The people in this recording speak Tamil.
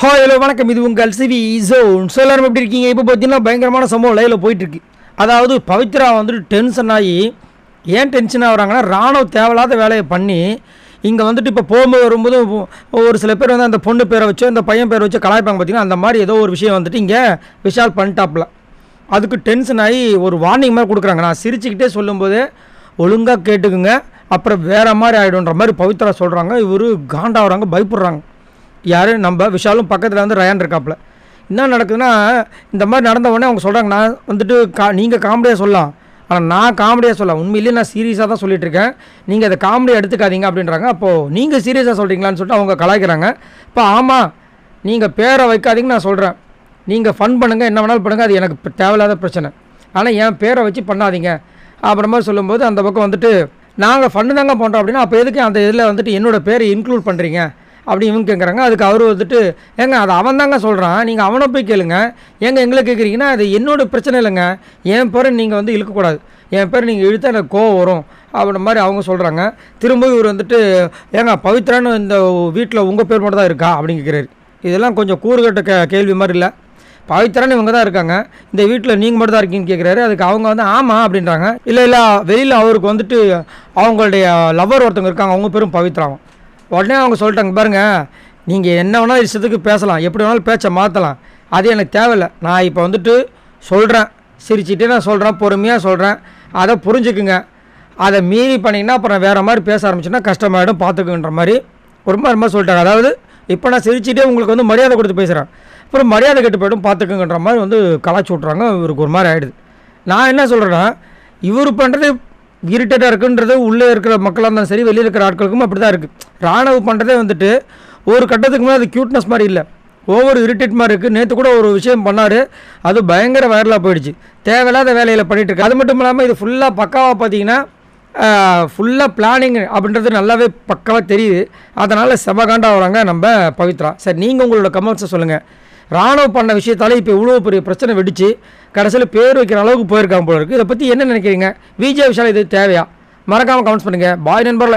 ஹாய் ஹலோ வணக்கம். இது உங்கள் சிவி ஜோன். ஸோ எல்லாரும் எப்படி இருக்கீங்க? இப்போ பார்த்தீங்கன்னா பயங்கரமான சம்பவம் லைவில் போயிட்டுருக்கு. அதாவது பவித்ரா வந்துட்டு டென்ஷன் ஆகி ஏன் டென்ஷன் ஆகுறாங்கன்னா, ராணுவ தேவையில்லாத வேலையை பண்ணி இங்கே வந்துட்டு இப்போ போகும்போது வரும்போது ஒரு சில பேர் வந்து அந்த பொண்ணு பேரை வச்சோ இந்த பையன் பேரை வச்சு கலாய்ப்பாங்க. பார்த்தீங்கன்னா அந்த மாதிரி ஏதோ ஒரு விஷயம் வந்துட்டு இங்கே விஷால் பண்ணிட்டாப்புல. அதுக்கு டென்ஷன் ஆகி ஒரு வார்னிங் மாதிரி கொடுக்குறாங்க. நான் சிரிச்சுக்கிட்டே சொல்லும்போதே ஒழுங்காக கேட்டுக்குங்க, அப்புறம் வேறு மாதிரி ஆகிடுன்ற மாதிரி பவித்ரா சொல்கிறாங்க. இவர் காண்டாகிறாங்க, பயப்படுறாங்க. யார்? நம்ம விஷாலும் பக்கத்தில் வந்து ரயான் இருக்காப்புல. என்ன நடக்குதுன்னா, இந்த மாதிரி நடந்த உடனே அவங்க சொல்கிறாங்க, நான் வந்துட்டு நீங்கள் காமெடியாக சொல்லலாம், ஆனால் நான் காமெடியாக சொல்லலாம், உண்மையிலேயே நான் சீரியஸாக தான் சொல்லிட்டு இருக்கேன், நீங்கள் அதை காமெடியாக எடுத்துக்காதீங்க அப்படின்றாங்க. அப்போது நீங்கள் சீரியஸாக சொல்கிறீங்களான்னு சொல்லிட்டு அவங்க கலாய்க்கிறாங்க. இப்போ ஆமாம், நீங்கள் பேரை வைக்காதீங்கன்னு நான் சொல்கிறேன், நீங்கள் ஃபன் பண்ணுங்கள், என்ன வேணாலும் பண்ணுங்கள், அது எனக்கு தேவையில்லாத பிரச்சனை, ஆனால் என் பேரை வச்சு பண்ணாதீங்க அப்புறமா சொல்லும்போது அந்த பக்கம் வந்துட்டு நாங்கள் ஃபன்னு தாங்க பண்ணுறோம் அப்படின்னா, அப்போ எதுக்கு அந்த இதில் வந்துட்டு என்னோடய பேரை இன்க்ளூட் பண்ணுறீங்க அப்படி இவங்க கேட்குறாங்க. அதுக்கு அவர் வந்துட்டு, ஏங்க அது அவன் தாங்க சொல்கிறான், நீங்கள் அவனை போய் கேளுங்க, ஏங்க எங்களை கேட்குறீங்கன்னா, அது என்னோட பிரச்சனை இல்லைங்க, என் பேரை நீங்கள் வந்து இழுக்கக்கூடாது, என் பேர் நீங்கள் இழுத்தா எனக்கு கோவம் வரும் அப்படின்ற மாதிரி அவங்க சொல்கிறாங்க. திரும்ப இவர் வந்துட்டு, ஏங்க பவித்ரான்னு இந்த வீட்டில் உங்கள் பேர் மட்டும் தான் இருக்கா அப்படின்னு கேட்குறாரு. இதெல்லாம் கொஞ்சம் கூறுகட்ட கேள்வி மாதிரி இல்லை. பவித்ரான்னு இவங்க தான் இருக்காங்க, இந்த வீட்டில் நீங்கள் மட்டும் தான் இருக்கீங்கன்னு கேட்குறாரு. அதுக்கு அவங்க வந்து ஆமாம் அப்படின்றாங்க. இல்லை வெளியில் அவருக்கு வந்துட்டு அவங்களுடைய லவர் ஒருத்தவங்க இருக்காங்க, அவங்க பேரும் பவித்ராவும். உடனே அவங்க சொல்லிட்டாங்க, பாருங்கள் நீங்கள் என்ன வேணாலும் இஷ்டத்துக்கு பேசலாம், எப்படி வேணாலும் பேச்சை மாற்றலாம், அது எனக்கு தேவையில்லை, நான் இப்போ வந்துட்டு சொல்கிறேன், சிரிச்சுட்டே நான் சொல்கிறேன், பொறுமையாக சொல்கிறேன், அதை புரிஞ்சுக்குங்க, அதை மீறி பண்ணிங்கன்னா அப்புறம் வேறு மாதிரி பேச ஆரம்பிச்சுன்னா கஷ்டமாயிடும், பார்த்துக்குன்ற மாதிரி ஒரு மாதிரி சொல்லிட்டாங்க. அதாவது இப்போ நான் சிரிச்சுட்டே உங்களுக்கு வந்து மரியாதை கொடுத்து பேசுகிறேன், அப்புறம் மரியாதை கெட்டு போய்டும் பார்த்துக்குங்கன்ற மாதிரி வந்து கலாச்சி விட்றாங்க. இவருக்கு ஒரு மாதிரி ஆகிடுது. நான் என்ன சொல்கிறேன்னா, இவர் பண்ணுறது இரிட்டேட்டாக இருக்குன்றது உள்ளே இருக்கிற மக்களாக இருந்தாலும் சரி, வெளியே இருக்கிற ஆட்களுக்கும் அப்படி தான் இருக்குது. ராணுவ பண்ணுறதே வந்துட்டு ஒரு கட்டத்துக்கு மேலே அது க்யூட்னஸ் மாதிரி இல்லை, ஓவர் இரிட்டேட் மாதிரி இருக்குது. நேற்று கூட ஒரு விஷயம் பண்ணார், அது பயங்கர வைரலாக போயிடுச்சு, தேவையில்லாத வேலையில் பண்ணிகிட்டு இருக்கு. அது மட்டும் இல்லாமல் இது ஃபுல்லாக பக்காவாக பார்த்தீங்கன்னா ஃபுல்லாக பிளானிங் அப்படின்றது நல்லாவே பக்காவாக தெரியுது. அதனால் செமகாண்டா வராங்க நம்ம பவித்ரா. சரி, நீங்கள் உங்களோட கமெண்ட்ஸை சொல்லுங்கள். ராணுவ பண்ண விஷயத்தால் இப்போ இவ்வளோ பெரிய பிரச்சனை வெடிச்சு கடைசியில் பேர் வைக்கிற அளவுக்கு போயிருக்காங்க போல இருக்குது. இதை பற்றி என்ன நினைக்கிறீங்க? விஜய் விஷால் இது தேவையா? மறக்காமல் கமெண்ட்ஸ் பண்ணுங்கள். பாய் நண்பர்களே.